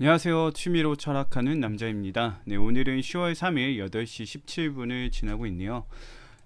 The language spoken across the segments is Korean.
안녕하세요. 취미로 철학하는 남자입니다. 네, 오늘은 10월 3일 8시 17분을 지나고 있네요.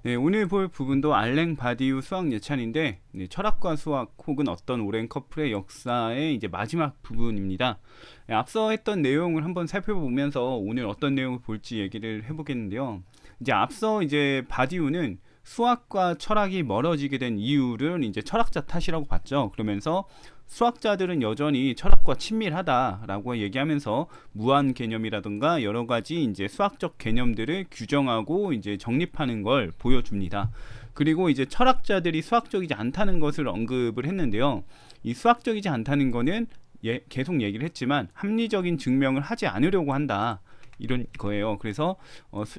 네, 오늘 볼 부분도 알랭 바디우 수학 예찬인데, 네, 철학과 수학 혹은 어떤 오랜 커플의 역사의 이제 마지막 부분입니다. 네, 앞서 했던 내용을 한번 살펴보면서 오늘 어떤 내용을 볼지 얘기를 해보겠는데요. 이제 앞서 이제 바디우는 수학과 철학이 멀어지게 된 이유를 이제 철학자 탓이라고 봤죠. 그러면서 수학자들은 여전히 철학과 친밀하다라고 얘기하면서 무한 개념이라든가 여러 가지 이제 수학적 개념들을 규정하고 이제 정립하는 걸 보여줍니다. 그리고 이제 철학자들이 수학적이지 않다는 것을 언급을 했는데요. 이 수학적이지 않다는 거는 계속 얘기를 했지만 합리적인 증명을 하지 않으려고 한다. 이런 거예요. 그래서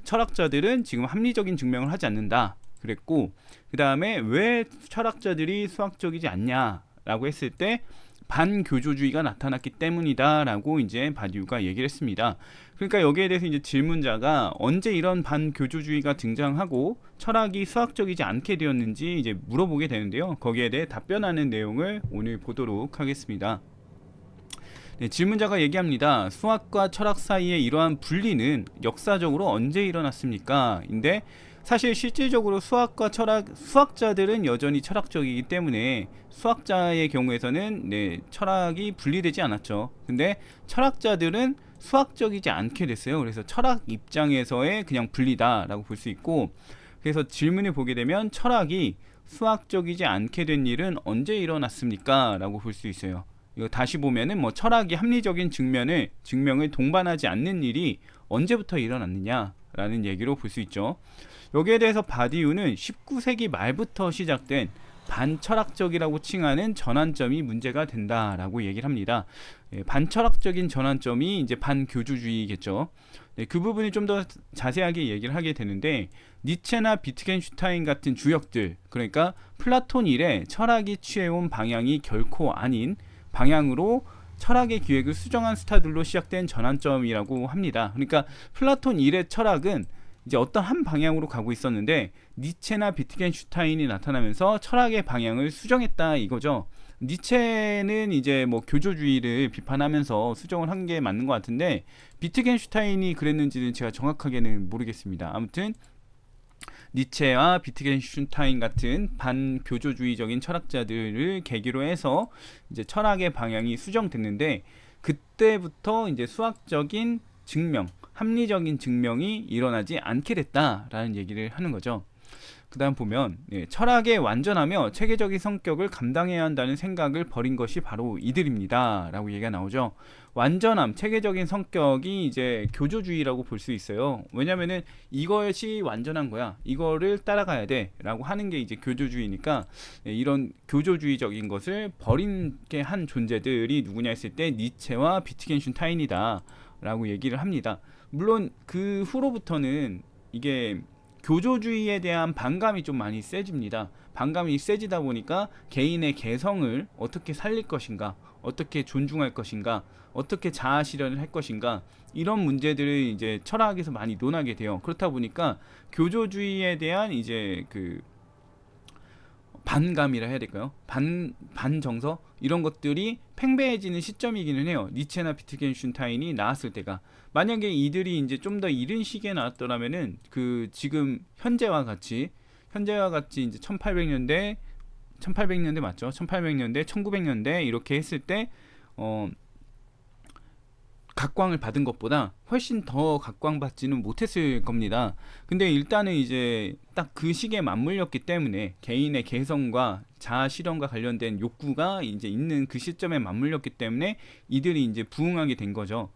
철학자들은 지금 합리적인 증명을 하지 않는다. 그랬고 그 다음에 왜 철학자들이 수학적이지 않냐라고 했을 때 반교조주의가 나타났기 때문이다라고 이제 바디우가 얘기를 했습니다. 그러니까 여기에 대해서 이제 질문자가 언제 이런 반교조주의가 등장하고 철학이 수학적이지 않게 되었는지 이제 물어보게 되는데요. 거기에 대해 답변하는 내용을 오늘 보도록 하겠습니다. 네, 질문자가 얘기합니다. 수학과 철학 사이의 이러한 분리는 역사적으로 언제 일어났습니까? 인데 사실 실질적으로 수학과 철학, 수학자들은 여전히 철학적이기 때문에 수학자의 경우에서는 네, 철학이 분리되지 않았죠. 근데 철학자들은 수학적이지 않게 됐어요. 그래서 철학 입장에서의 그냥 분리다라고 볼 수 있고, 그래서 질문을 보게 되면 철학이 수학적이지 않게 된 일은 언제 일어났습니까? 라고 볼 수 있어요. 이거 다시 보면은 뭐 철학이 합리적인 증명을 동반하지 않는 일이 언제부터 일어났느냐라는 얘기로 볼 수 있죠. 여기에 대해서 바디우는 19세기 말부터 시작된 반철학적이라고 칭하는 전환점이 문제가 된다라고 얘기를 합니다. 반철학적인 전환점이 이제 반교주주의겠죠. 네, 그 부분이 좀 더 자세하게 얘기를 하게 되는데 니체나 비트겐슈타인 같은 주역들, 그러니까 플라톤 이래 철학이 취해온 방향이 결코 아닌 방향으로 철학의 기획을 수정한 스타들로 시작된 전환점이라고 합니다. 그러니까 플라톤 이래 철학은 이제 어떤 한 방향으로 가고 있었는데 니체나 비트겐슈타인이 나타나면서 철학의 방향을 수정했다 이거죠. 니체는 이제 뭐 교조주의를 비판하면서 수정을 한 게 맞는 것 같은데 비트겐슈타인이 그랬는지는 제가 정확하게는 모르겠습니다. 아무튼 니체와 비트겐슈타인 같은 반교조주의적인 철학자들을 계기로 해서 이제 철학의 방향이 수정됐는데 그때부터 이제 수학적인 증명, 합리적인 증명이 일어나지 않게 됐다라는 얘기를 하는 거죠. 그 다음 보면 철학의 완전하며 체계적인 성격을 감당해야 한다는 생각을 버린 것이 바로 이들입니다 라고 얘기가 나오죠. 완전함, 체계적인 성격이 이제 교조주의라고 볼 수 있어요. 왜냐면은 이것이 완전한 거야, 이거를 따라가야 돼 라고 하는 게 이제 교조주의니까 이런 교조주의적인 것을 버린 게 한 존재들이 누구냐 했을 때 니체와 비트겐슈타인이다 라고 얘기를 합니다. 물론 그 후로부터는 이게 교조주의에 대한 반감이 좀 많이 세집니다. 반감이 세지다 보니까 개인의 개성을 어떻게 살릴 것인가, 어떻게 존중할 것인가, 어떻게 자아 실현을 할 것인가, 이런 문제들을 이제 철학에서 많이 논하게 돼요. 그렇다 보니까 교조주의에 대한 이제 그 반감이라 해야 될까요? 반정서 이런 것들이 팽배해지는 시점이기는 해요. 니체나 비트겐슈타인이 나왔을 때가, 만약에 이들이 이제 좀 더 이른 시기에 나왔더라면은 그 지금 현재와 같이 이제 1800년대 맞죠? 1800년대, 1900년대 이렇게 했을 때 각광을 받은 것보다 훨씬 더 각광받지는 못했을 겁니다. 근데 일단은 이제 딱 그 시기에 맞물렸기 때문에 개인의 개성과 자아 실현과 관련된 욕구가 이제 있는 그 시점에 맞물렸기 때문에 이들이 이제 부응하게 된 거죠.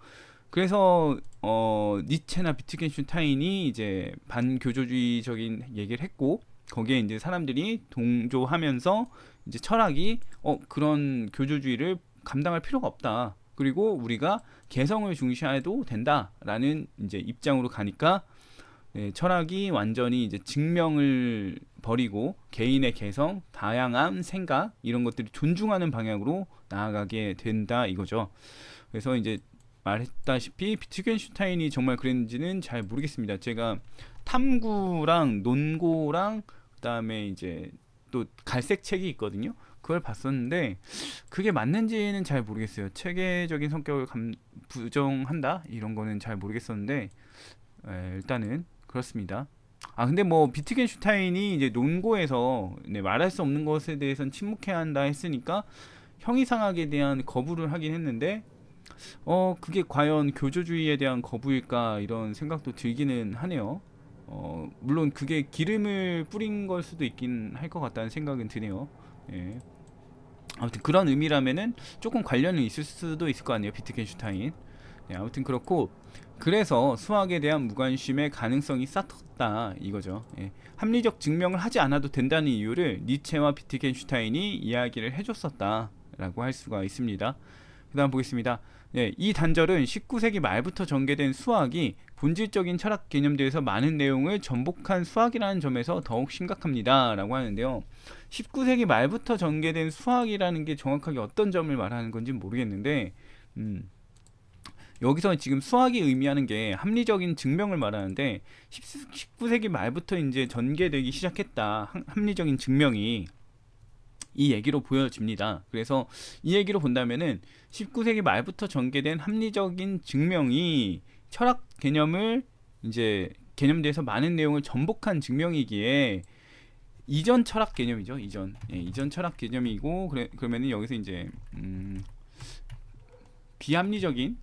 그래서 니체나 비트겐슈타인이 이제 반교조주의적인 얘기를 했고 거기에 이제 사람들이 동조하면서 이제 철학이 그런 교조주의를 감당할 필요가 없다. 그리고 우리가 개성을 중시해도 된다라는 이제 입장으로 가니까 철학이 완전히 이제 증명을 버리고 개인의 개성, 다양한 생각 이런 것들을 존중하는 방향으로 나아가게 된다 이거죠. 그래서 이제 말했다시피 비트겐슈타인이 정말 그랬는지는 잘 모르겠습니다. 제가 탐구랑 논고랑 그다음에 이제 또 갈색 책이 있거든요. 그걸 봤었는데 그게 맞는지는 잘 모르겠어요. 체계적인 성격을 부정한다 이런 거는 잘 모르겠었는데 일단은 그렇습니다. 아 근데 뭐 비트겐슈타인이 이제 논고에서 말할 수 없는 것에 대해서는 침묵해야 한다 했으니까 형이상학에 대한 거부를 하긴 했는데 그게 과연 교조주의에 대한 거부일까 이런 생각도 들기는 하네요. 물론 그게 기름을 뿌린 걸 수도 있긴 할 것 같다는 생각은 드네요. 예. 아무튼 그런 의미라면은 조금 관련은 있을 수도 있을 거 아니에요, 비트겐슈타인. 네, 아무튼 그렇고 그래서 수학에 대한 무관심의 가능성이 싹텄다 이거죠. 예. 합리적 증명을 하지 않아도 된다는 이유를 니체와 비트겐슈타인이 이야기를 해줬었다라고 할 수가 있습니다. 그 다음 보겠습니다. 예, 이 단절은 19세기 말부터 전개된 수학이 본질적인 철학 개념들에서 많은 내용을 전복한 수학이라는 점에서 더욱 심각합니다 라고 하는데요. 19세기 말부터 전개된 수학이라는 게 정확하게 어떤 점을 말하는 건지 모르겠는데 여기서 지금 수학이 의미하는 게 합리적인 증명을 말하는데 19세기 말부터 이제 전개되기 시작했다. 합리적인 증명이 이 얘기로 보여집니다. 그래서 이 얘기로 본다면은 19세기 말부터 전개된 합리적인 증명이 철학 개념을 이제 개념대에서 많은 내용을 전복한 증명이기에 이전 철학 개념이죠. 이전 철학 개념이고 그러면은 여기서 이제 비합리적인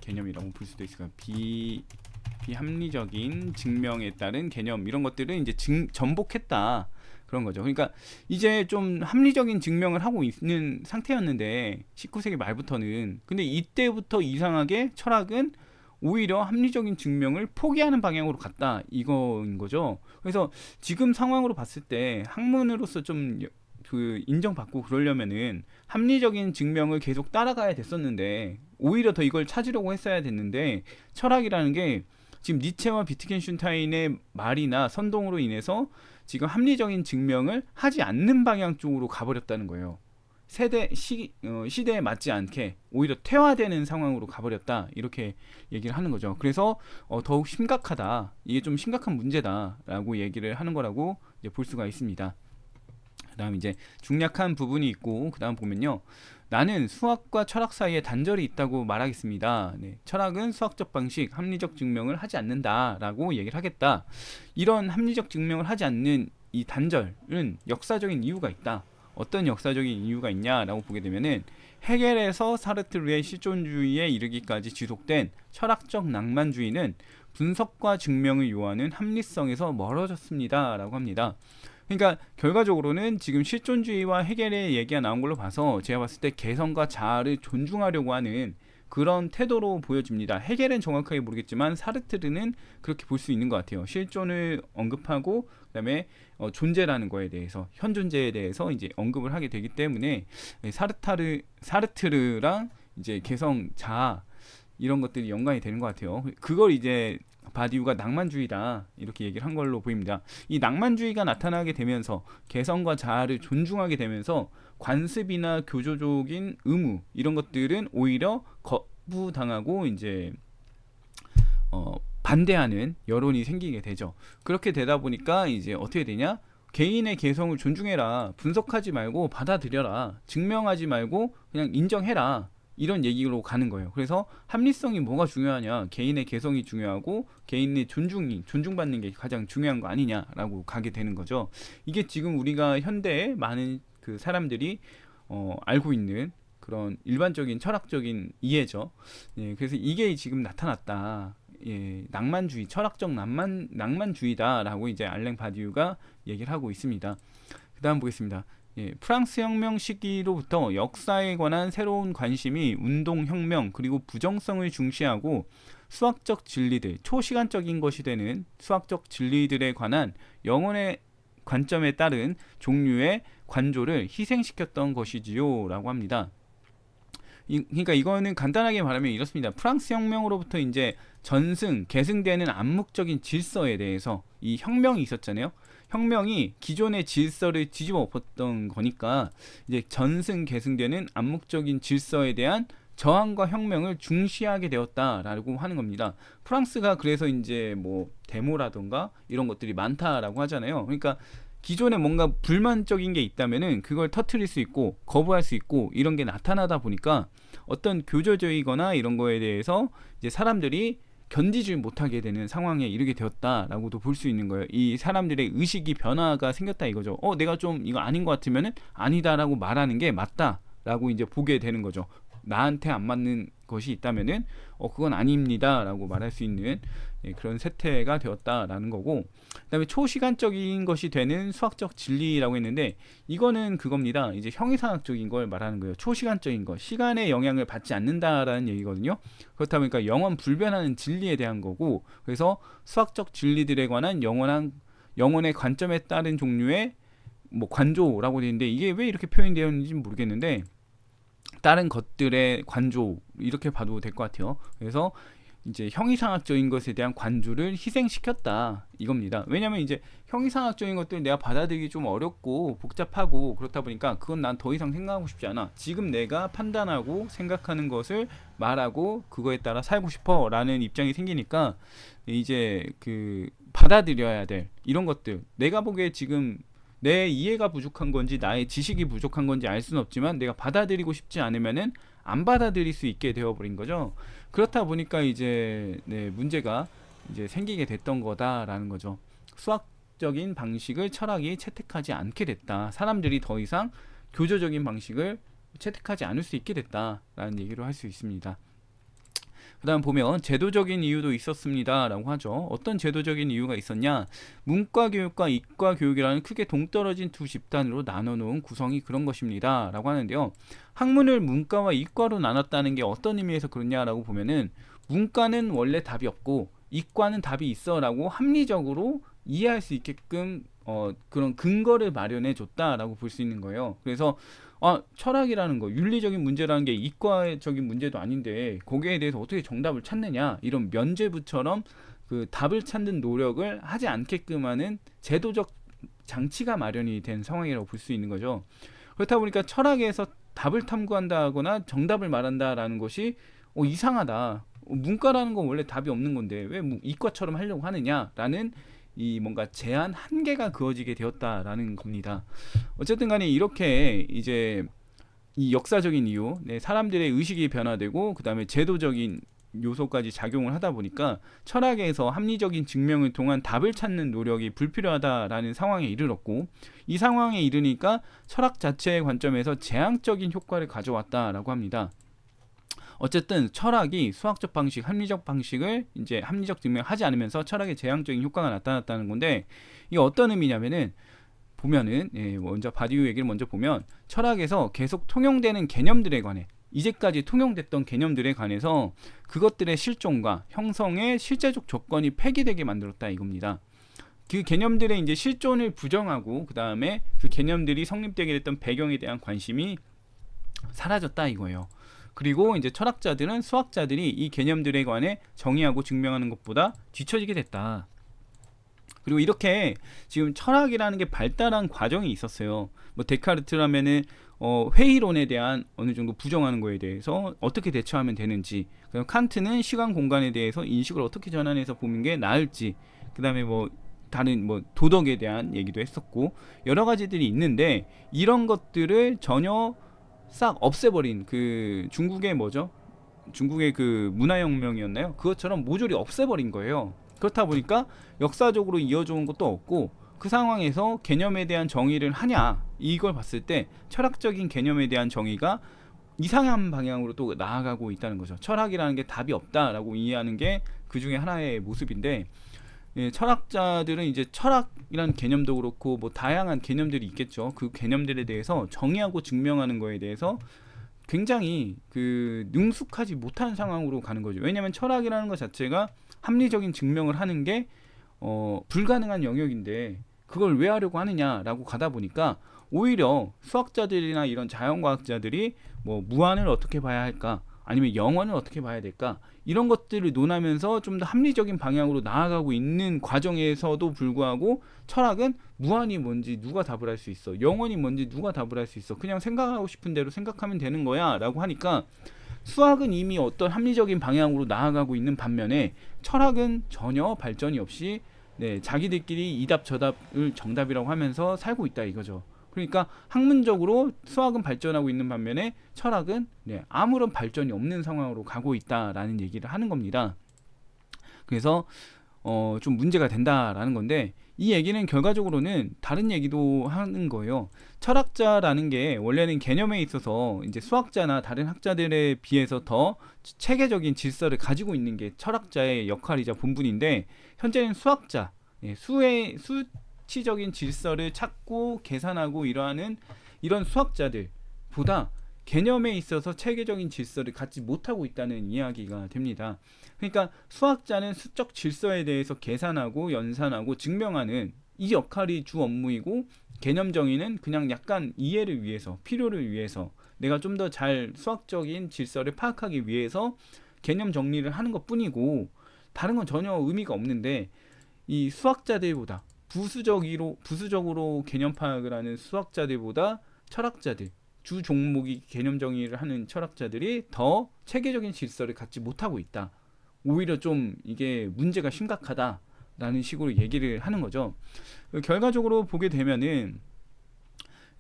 개념이라고 볼 수도 있을까요? 비합리적인 증명에 따른 개념 이런 것들을 이제 전복했다 그런 거죠. 그러니까 이제 좀 합리적인 증명을 하고 있는 상태였는데 19세기 말부터는 근데 이때부터 이상하게 철학은 오히려 합리적인 증명을 포기하는 방향으로 갔다 이거인 거죠. 그래서 지금 상황으로 봤을 때 학문으로서 좀 그 인정받고 그러려면은 합리적인 증명을 계속 따라가야 됐었는데 오히려 더 이걸 찾으려고 했어야 됐는데 철학이라는 게 지금 니체와 비트겐슈타인의 말이나 선동으로 인해서 지금 합리적인 증명을 하지 않는 방향 쪽으로 가버렸다는 거예요. 시대에 맞지 않게 오히려 퇴화되는 상황으로 가버렸다 이렇게 얘기를 하는 거죠. 그래서 더욱 심각하다, 이게 좀 심각한 문제다라고 얘기를 하는 거라고 이제 볼 수가 있습니다. 그 다음 이제 중략한 부분이 있고 그 다음 보면요, 나는 수학과 철학 사이에 단절이 있다고 말하겠습니다. 네, 철학은 수학적 방식, 합리적 증명을 하지 않는다라고 얘기를 하겠다. 이런 합리적 증명을 하지 않는 이 단절은 역사적인 이유가 있다. 어떤 역사적인 이유가 있냐라고 보게 되면은 헤겔에서 사르트르의 실존주의에 이르기까지 지속된 철학적 낭만주의는 분석과 증명을 요하는 합리성에서 멀어졌습니다라고 합니다. 그러니까 결과적으로는 지금 실존주의와 헤겔의 얘기가 나온 걸로 봐서 제가 봤을 때 개성과 자아를 존중하려고 하는 그런 태도로 보여집니다. 헤겔은 정확하게 모르겠지만 사르트르는 그렇게 볼 수 있는 것 같아요. 실존을 언급하고 그다음에 존재라는 거에 대해서, 현 존재에 대해서 이제 언급을 하게 되기 때문에 사르트르랑 이제 개성, 자아 이런 것들이 연관이 되는 것 같아요. 그걸 이제 바디우가 낭만주의다 이렇게 얘기를 한 걸로 보입니다. 이 낭만주의가 나타나게 되면서 개성과 자아를 존중하게 되면서 관습이나 교조적인 의무 이런 것들은 오히려 거부당하고 이제 반대하는 여론이 생기게 되죠. 그렇게 되다 보니까 이제 어떻게 되냐? 개인의 개성을 존중해라, 분석하지 말고 받아들여라, 증명하지 말고 그냥 인정해라, 이런 얘기로 가는 거예요. 그래서 합리성이 뭐가 중요하냐, 개인의 개성이 중요하고 개인의 존중받는 게 가장 중요한 거 아니냐라고 가게 되는 거죠. 이게 지금 우리가 현대에 많은 그 사람들이 알고 있는 그런 일반적인 철학적인 이해죠. 예, 그래서 이게 지금 나타났다. 예, 낭만주의, 철학적 낭만주의다라고 이제 알랭 바디우가 얘기를 하고 있습니다. 그 다음 보겠습니다. 예, 프랑스 혁명 시기로부터 역사에 관한 새로운 관심이 운동혁명 그리고 부정성을 중시하고 수학적 진리들, 초시간적인 것이 되는 수학적 진리들에 관한 영혼의 관점에 따른 종류의 관조를 희생시켰던 것이지요 라고 합니다. 그러니까 이거는 간단하게 말하면 이렇습니다. 프랑스 혁명으로부터 이제 계승되는 암묵적인 질서에 대해서 이 혁명이 있었잖아요. 혁명이 기존의 질서를 뒤집어 엎었던 거니까 이제 계승되는 암묵적인 질서에 대한 저항과 혁명을 중시하게 되었다라고 하는 겁니다. 프랑스가 그래서 이제 뭐 데모라던가 이런 것들이 많다라고 하잖아요. 그러니까 기존에 뭔가 불만적인 게 있다면은 그걸 터트릴 수 있고 거부할 수 있고 이런 게 나타나다 보니까 어떤 교조적이거나 이런 거에 대해서 이제 사람들이 견디지 못하게 되는 상황에 이르게 되었다라고도 볼 수 있는 거예요. 이 사람들의 의식이 변화가 생겼다 이거죠. 내가 좀 이거 아닌 것 같으면은 아니다라고 말하는 게 맞다라고 이제 보게 되는 거죠. 나한테 안 맞는 것이 있다면은 그건 아닙니다라고 말할 수 있는 그런 세태가 되었다라는 거고, 그다음에 초시간적인 것이 되는 수학적 진리라고 했는데 이거는 그겁니다. 이제 형이상학적인 걸 말하는 거예요. 초시간적인 거, 시간의 영향을 받지 않는다라는 얘기거든요. 그렇다 보니까 영원 불변하는 진리에 대한 거고, 그래서 수학적 진리들에 관한 영원의 관점에 따른 종류의 뭐 관조라고 되어 있는데 이게 왜 이렇게 표현되어 있는지 모르겠는데 다른 것들의 관조 이렇게 봐도 될 것 같아요. 그래서 이제 형이상학적인 것에 대한 관조를 희생시켰다 이겁니다. 왜냐면 이제 형이상학적인 것들 내가 받아들이기 좀 어렵고 복잡하고 그렇다 보니까 그건 난 더 이상 생각하고 싶지 않아. 지금 내가 판단하고 생각하는 것을 말하고 그거에 따라 살고 싶어 라는 입장이 생기니까 이제 그 받아들여야 될 이런 것들, 내가 보기에 지금 내 이해가 부족한 건지 나의 지식이 부족한 건지 알 수는 없지만 내가 받아들이고 싶지 않으면은 안 받아들일 수 있게 되어버린 거죠. 그렇다 보니까 이제 문제가 이제 생기게 됐던 거다라는 거죠. 수학적인 방식을 철학이 채택하지 않게 됐다. 사람들이 더 이상 교조적인 방식을 채택하지 않을 수 있게 됐다라는 얘기를 할 수 있습니다. 그 다음 보면 제도적인 이유도 있었습니다 라고 하죠. 어떤 제도적인 이유가 있었냐, 문과 교육과 이과 교육이라는 크게 동떨어진 두 집단으로 나눠놓은 구성이 그런 것입니다 라고 하는데요. 학문을 문과와 이과로 나눴다는 게 어떤 의미에서 그러냐라고 보면은 문과는 원래 답이 없고 이과는 답이 있어 라고 합리적으로 이해할 수 있게끔 그런 근거를 마련해 줬다라고 볼 수 있는 거예요. 그래서 철학이라는 거, 윤리적인 문제라는 게 이과적인 문제도 아닌데 거기에 대해서 어떻게 정답을 찾느냐, 이런 면죄부처럼 그 답을 찾는 노력을 하지 않게끔 하는 제도적 장치가 마련이 된 상황이라고 볼 수 있는 거죠. 그렇다 보니까 철학에서 답을 탐구한다거나 정답을 말한다라는 것이 이상하다. 문과라는 건 원래 답이 없는 건데 왜 이과처럼 하려고 하느냐라는 이 뭔가 제한 한계가 그어지게 되었다라는 겁니다. 어쨌든 간에 이렇게 이제 이 역사적인 이유, 사람들의 의식이 변화되고 그 다음에 제도적인 요소까지 작용을 하다 보니까 철학에서 합리적인 증명을 통한 답을 찾는 노력이 불필요하다라는 상황에 이르렀고, 이 상황에 이르니까 철학 자체의 관점에서 재앙적인 효과를 가져왔다라고 합니다. 어쨌든 철학이 수학적 방식, 합리적 방식을 이제 합리적 증명하지 않으면서 철학의 재앙적인 효과가 나타났다는 건데, 이게 어떤 의미냐면은 보면은 먼저 바디우 얘기를 먼저 보면 철학에서 계속 통용되는 개념들에 관해, 이제까지 통용됐던 개념들에 관해서 그것들의 실존과 형성의 실제적 조건이 폐기되게 만들었다 이겁니다. 그 개념들의 이제 실존을 부정하고 그 다음에 그 개념들이 성립되게 됐던 배경에 대한 관심이 사라졌다 이거예요. 그리고 이제 철학자들은 수학자들이 이 개념들에 관해 정의하고 증명하는 것보다 뒤처지게 됐다. 그리고 이렇게 지금 철학이라는 게 발달한 과정이 있었어요. 뭐 데카르트라면은 회의론에 대한 어느 정도 부정하는 거에 대해서 어떻게 대처하면 되는지, 그다음 칸트는 시간 공간에 대해서 인식을 어떻게 전환해서 보는 게 나을지, 그다음에 뭐 다른 뭐 도덕에 대한 얘기도 했었고 여러 가지들이 있는데 이런 것들을 전혀 싹 없애버린 그 중국의 그 문화혁명이었나요? 그것처럼 모조리 없애버린 거예요. 그렇다 보니까 역사적으로 이어져온 것도 없고 그 상황에서 개념에 대한 정의를 하냐, 이걸 봤을 때 철학적인 개념에 대한 정의가 이상한 방향으로 또 나아가고 있다는 거죠. 철학이라는 게 답이 없다라고 이해하는 게 그 중에 하나의 모습인데, 철학자들은 이제 철학이라는 개념도 그렇고 뭐 다양한 개념들이 있겠죠. 그 개념들에 대해서 정의하고 증명하는 거에 대해서 굉장히 그 능숙하지 못한 상황으로 가는 거죠. 왜냐하면 철학이라는 것 자체가 합리적인 증명을 하는 게 불가능한 영역인데 그걸 왜 하려고 하느냐라고 가다 보니까 오히려 수학자들이나 이런 자연과학자들이 뭐 무한을 어떻게 봐야 할까, 아니면 영원을 어떻게 봐야 될까, 이런 것들을 논하면서 좀 더 합리적인 방향으로 나아가고 있는 과정에서도 불구하고 철학은 무한이 뭔지 누가 답을 할 수 있어, 영원이 뭔지 누가 답을 할 수 있어, 그냥 생각하고 싶은 대로 생각하면 되는 거야 라고 하니까 수학은 이미 어떤 합리적인 방향으로 나아가고 있는 반면에 철학은 전혀 발전이 없이 네, 자기들끼리 이답 저답을 정답이라고 하면서 살고 있다 이거죠. 그러니까 학문적으로 수학은 발전하고 있는 반면에 철학은 아무런 발전이 없는 상황으로 가고 있다라는 얘기를 하는 겁니다. 그래서 좀 문제가 된다라는 건데, 이 얘기는 결과적으로는 다른 얘기도 하는 거예요. 철학자라는 게 원래는 개념에 있어서 이제 수학자나 다른 학자들에 비해서 더 체계적인 질서를 가지고 있는 게 철학자의 역할이자 본분인데, 현재는 수학자, 수의 수치적인 질서를 찾고 계산하고 이러하는 이런 수학자들보다 개념에 있어서 체계적인 질서를 갖지 못하고 있다는 이야기가 됩니다. 그러니까 수학자는 수적 질서에 대해서 계산하고 연산하고 증명하는 이 역할이 주 업무이고, 개념 정의는 그냥 약간 이해를 위해서, 필요를 위해서, 내가 좀 더 잘 수학적인 질서를 파악하기 위해서 개념 정리를 하는 것 뿐이고, 다른 건 전혀 의미가 없는데, 이 수학자들보다 부수적으로 개념 파악을 하는 수학자들보다 철학자들, 주 종목이 개념 정의를 하는 철학자들이 더 체계적인 질서를 갖지 못하고 있다. 오히려 좀 이게 문제가 심각하다라는 식으로 얘기를 하는 거죠. 결과적으로 보게 되면은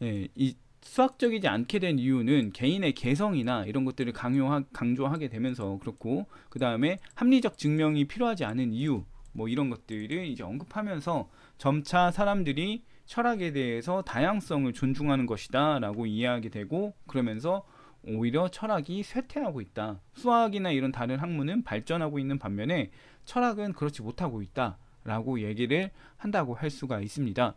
이 수학적이지 않게 된 이유는 개인의 개성이나 이런 것들을 강조하게 되면서 그렇고, 그 다음에 합리적 증명이 필요하지 않은 이유, 뭐 이런 것들을 이제 언급하면서 점차 사람들이 철학에 대해서 다양성을 존중하는 것이다 라고 이해하게 되고, 그러면서 오히려 철학이 쇠퇴하고 있다, 수학이나 이런 다른 학문은 발전하고 있는 반면에 철학은 그렇지 못하고 있다 라고 얘기를 한다고 할 수가 있습니다.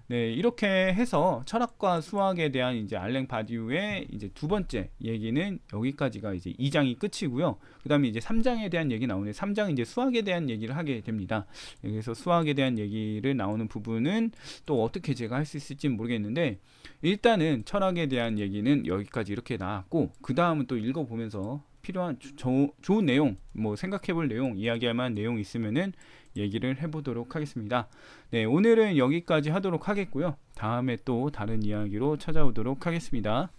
네, 이렇게 해서 철학과 수학에 대한 이제 알랭 바디우의 이제 두 번째 얘기는 여기까지가 이제 2장이 끝이고요. 그다음에 이제 3장에 대한 얘기 나오네. 3장은 이제 수학에 대한 얘기를 하게 됩니다. 여기서 수학에 대한 얘기를 나오는 부분은 또 어떻게 제가 할 수 있을지 모르겠는데, 일단은 철학에 대한 얘기는 여기까지 이렇게 나왔고, 그 다음은 또 읽어보면서 필요한 좋은 내용, 뭐 생각해볼 내용, 이야기할 만한 내용 있으면은 얘기를 해보도록 하겠습니다. 네, 오늘은 여기까지 하도록 하겠고요. 다음에 또 다른 이야기로 찾아오도록 하겠습니다.